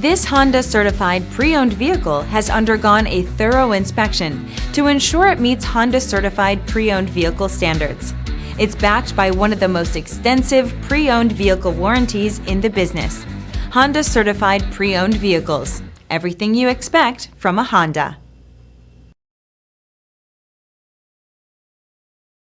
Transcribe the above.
This Honda certified pre-owned vehicle has undergone a thorough inspection to ensure it meets Honda certified pre-owned vehicle standards. It's backed by one of the most extensive pre-owned vehicle warranties in the business. Honda certified pre-owned vehicles. Everything you expect from a Honda.